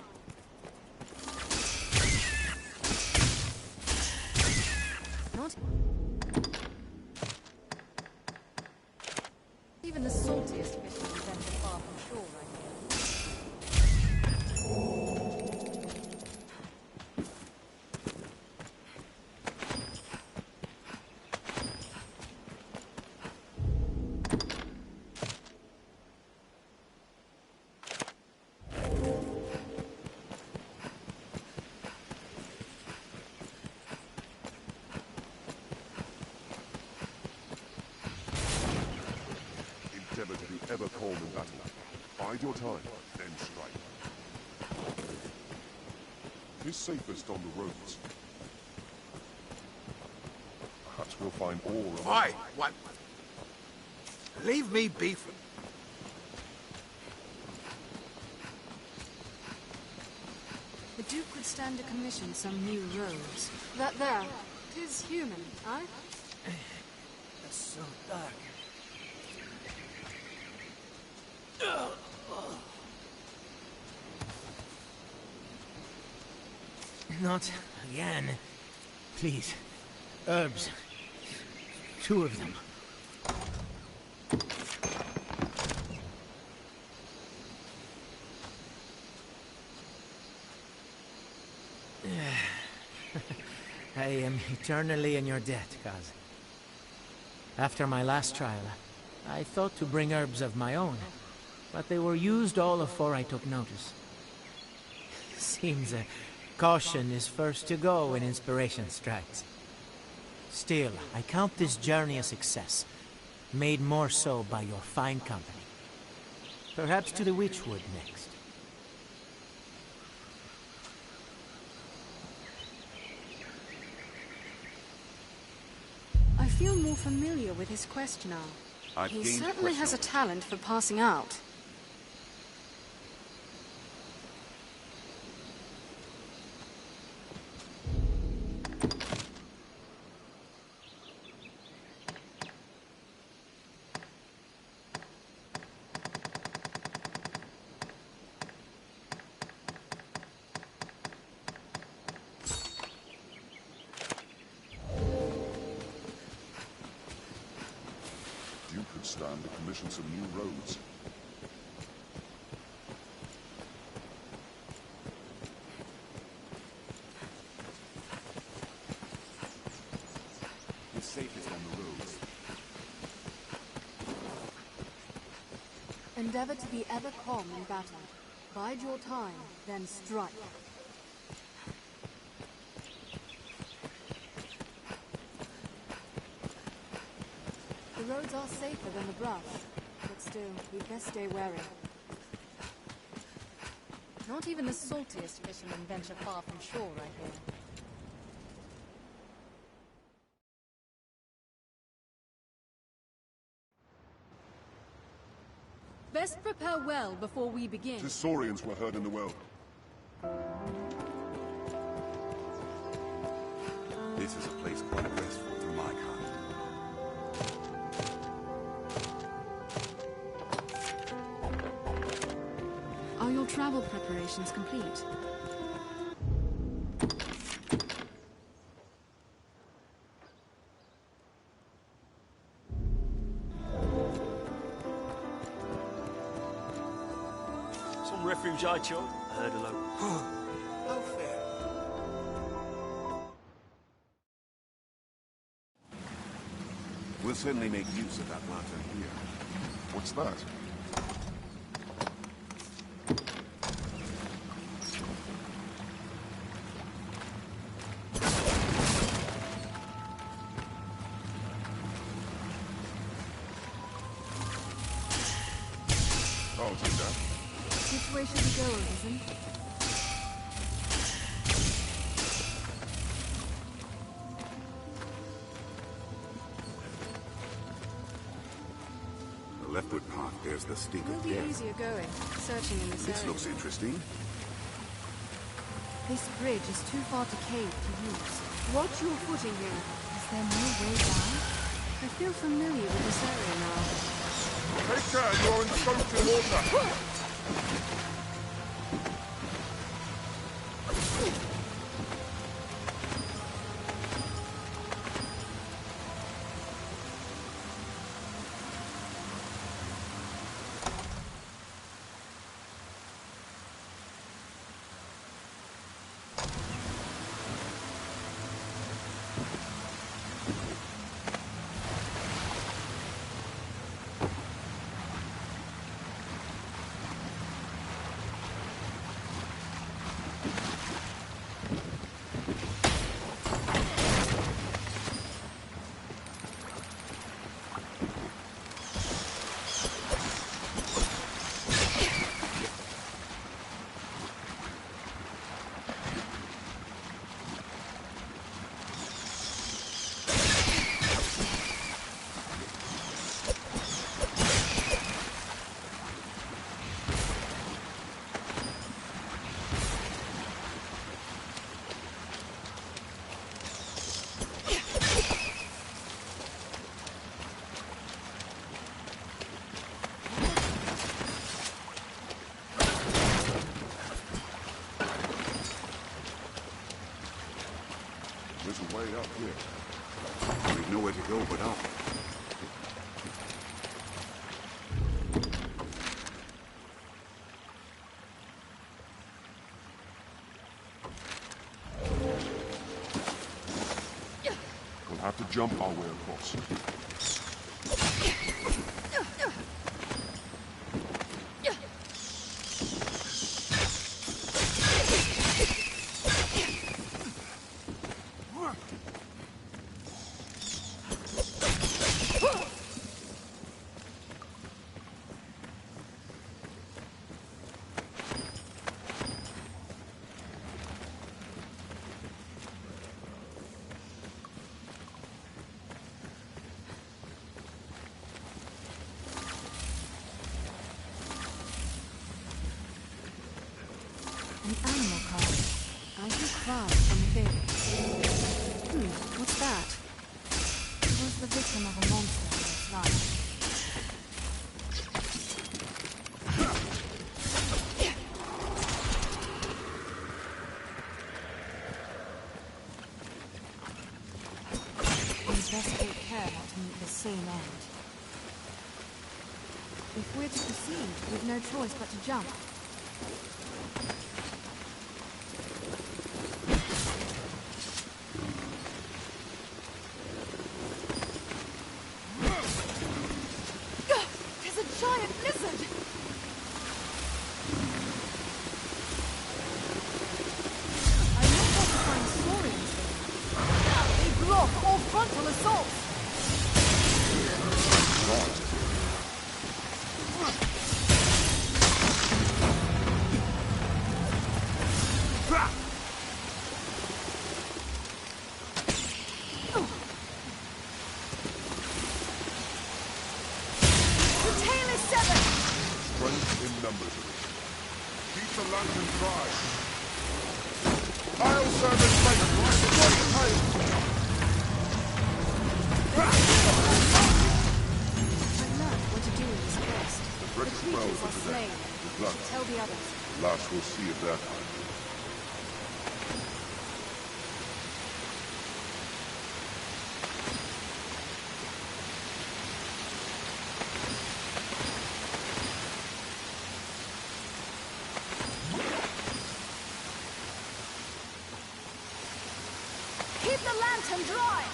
Not even the saltiest fishermen venture far from shore right here. Endeavor to be ever calm in battle. Bide your time, then strike. It's safest on the roads. Perhaps we'll find ore. Why? What? Leave me be for... The Duke would stand to commission some new roads. That there, 'tis human, aye? It's so dark. Not again. Please. Herbs. 2 of them. I am eternally in your debt, Kaz. After my last trial, I thought to bring herbs of my own, but they were used all afore I took notice. Seems caution is first to go when inspiration strikes. Still, I count this journey a success, made more so by your fine company. Perhaps to the Witchwood next. I feel more familiar with his quest now. He certainly has a talent for passing out. You could stand to commission some new roads. It's safest on the roads. Endeavor to be ever calm in battle. Bide your time, then strike. The roads are safer than the brush, but still, we'd best stay wary. Not even the saltiest fishermen venture far from shore right here. Best prepare well before we begin. The saurians were heard in the well. This is a place quite restful for my kind. Are your travel preparations complete? Some refuge I chose. I heard a local. How fair. We'll certainly make use of that lantern here. What's that? I'll take that. Which way should we go, Arisen? The leftward path bears the stink Will of be death. easier going, searching in this This area. looks interesting. This bridge is too far to cave to use. Watch your footing here. Is there no way down? I feel familiar with this area now. Take care, you're in soaking water. There's a way up here. We've nowhere to go but up. We'll have to jump our way across. An animal call. I hear cries from within. What's that? It was the victim of a monster in its life. We best take care not to meet the same end. If we're to proceed, we've no choice but to jump. There's a giant lizard! I'm not going to find saurians here. They block all frontal assaults! Blood. Tell the others. Last we'll see of that one. Keep the lantern dry!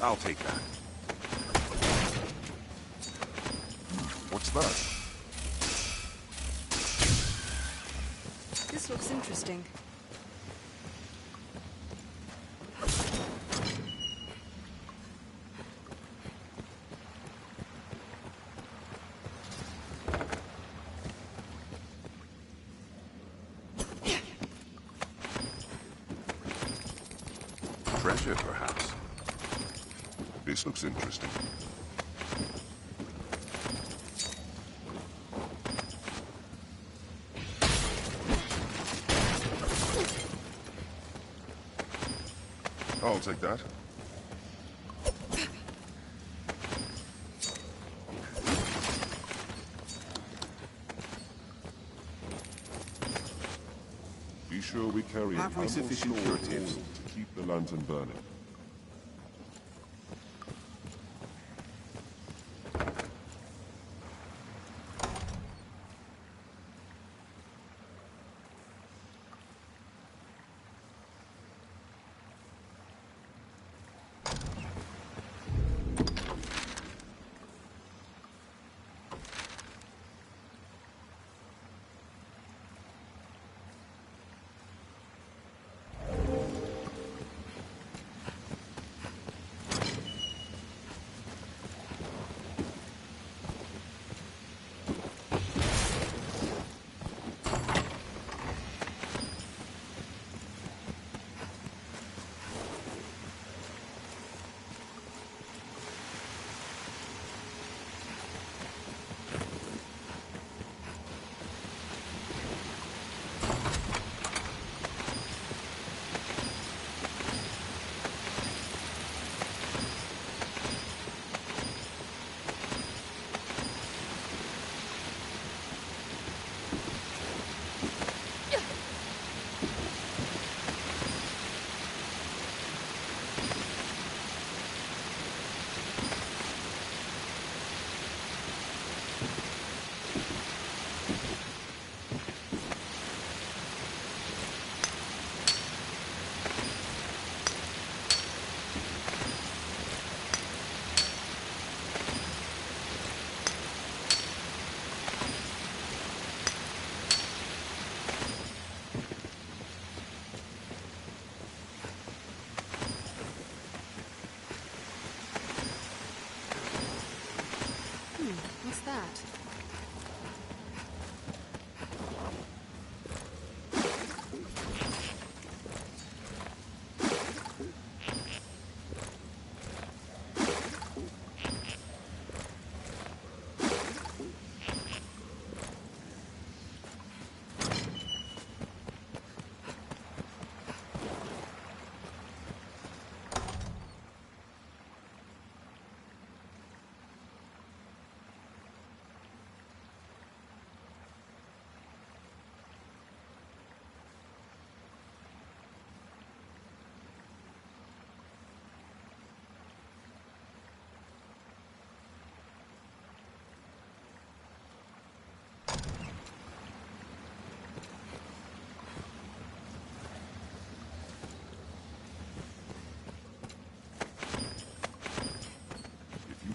I'll take that. What's that? This looks interesting. Treasure, perhaps. This looks interesting. I'll take that. Be sure we carry Have we sufficient curatives? to keep the lantern burning.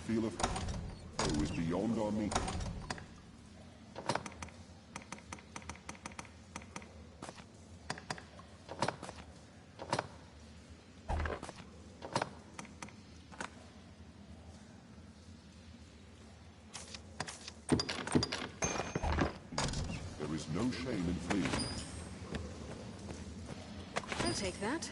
feel of foe is beyond our meaning. There is no shame in fleeing. I'll take that.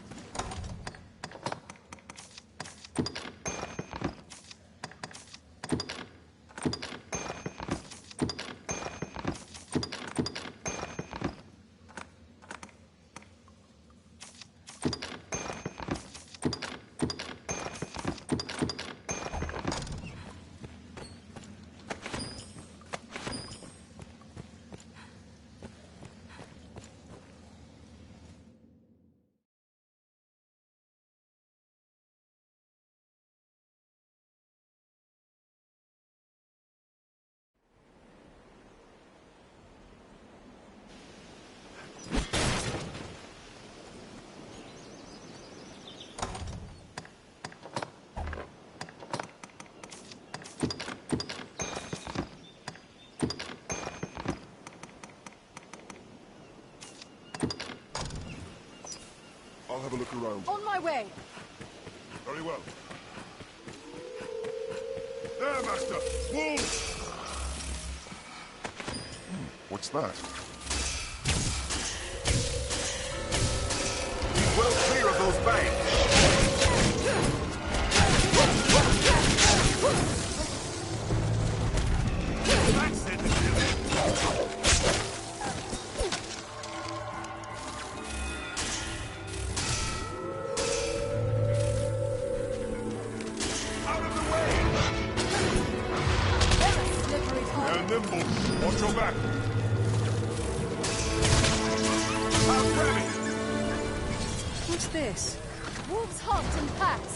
I'll have a look around. On my way. Very well. There, Master! Wolves! What's that? Keep well clear of those banks! That's it! Nimble! Watch your back! I'll grab it! What's this? Wolves hunt in packs.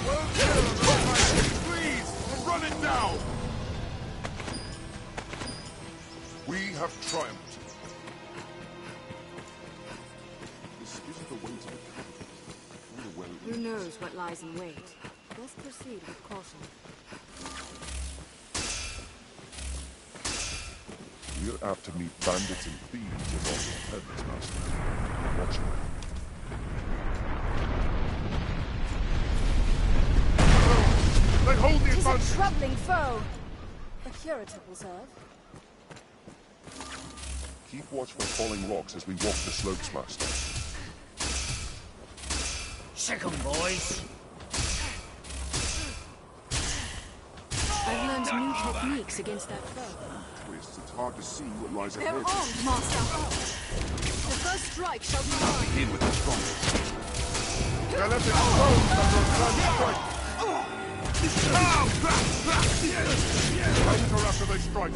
Well killed! Please, run it down! We have triumphed. This isn't the way to the capital. I wonder where it Who knows what lies in wait? Let's proceed with caution. We're apt to meet bandits and thieves along the peddlers, Master. Watch them. They hold the Tis a advantage! troubling foe. A cure to preserve. Keep watch for falling rocks as we walk the slopes, Master. Sick 'em, boys. I've learned new techniques against that foe. Twists, it's hard to see what lies They're ahead. armed, Master. The first strike shall be mine. Begin with the strongest. They're left exposed under a grand strike! Counter after they strike!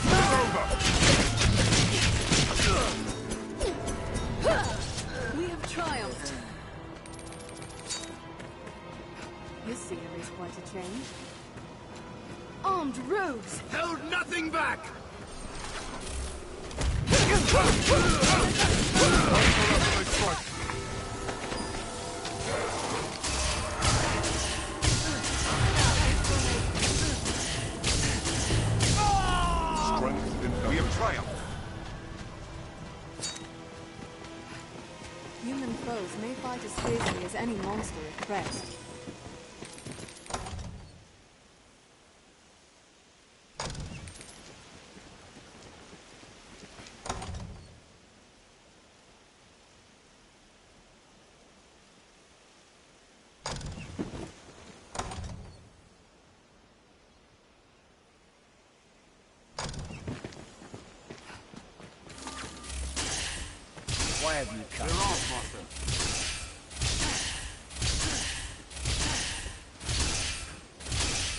It's over! We have triumphed. This scenery is quite a change. Armed rogues! Held nothing back! We have triumphed. Human foes may fight as fiercely as any monster if pressed. Why have you come? They're off, Master.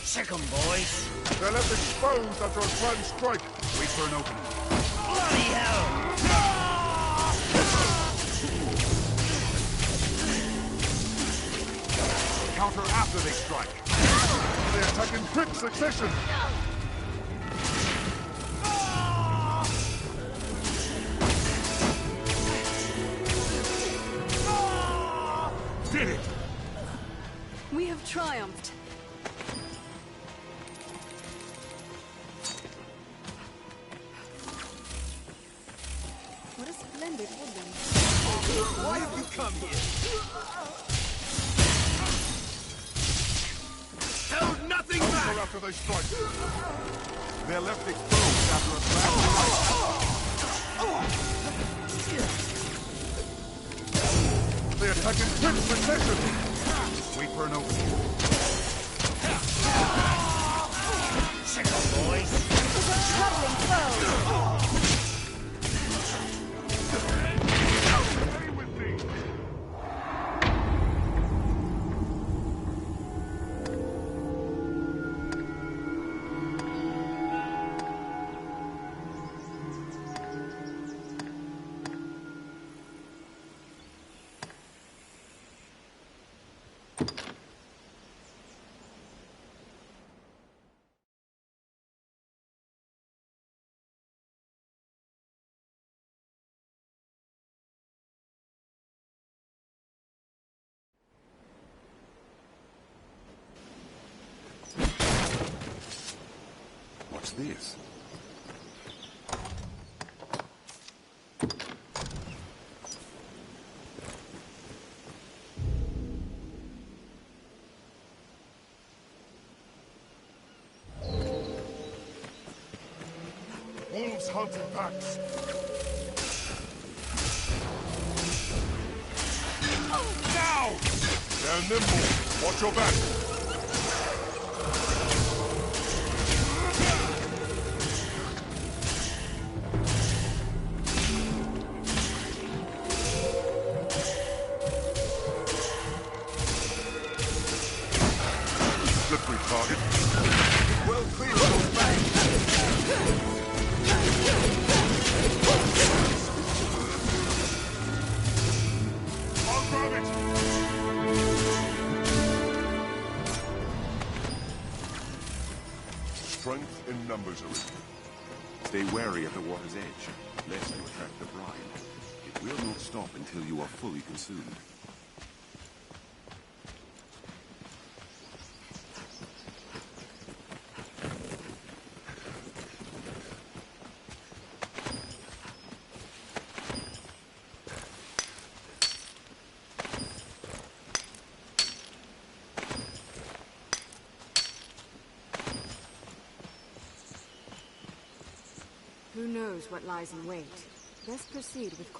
Sick 'em, boys. They're left exposed after a grand strike. Wait for an opening. Bloody hell! Counter after they strike. They attack in quick succession. triumphed. What a splendid woodland. Why have you come here? Held nothing back! After they strike. They're left exposed after a blast. They attack in quick succession. Wait for an opening. Check out, boys. Troubling foe! What's this? Wolves hunting packs. Now! They're nimble. Watch your back. Slippery target. Well clear those banks. I'll grab it. Strength in numbers, Arisen. Stay wary at the water's edge, lest you attract the brine. It will not stop until you are fully consumed. Who knows what lies in wait? Let's proceed with...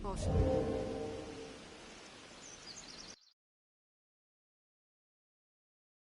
Caution.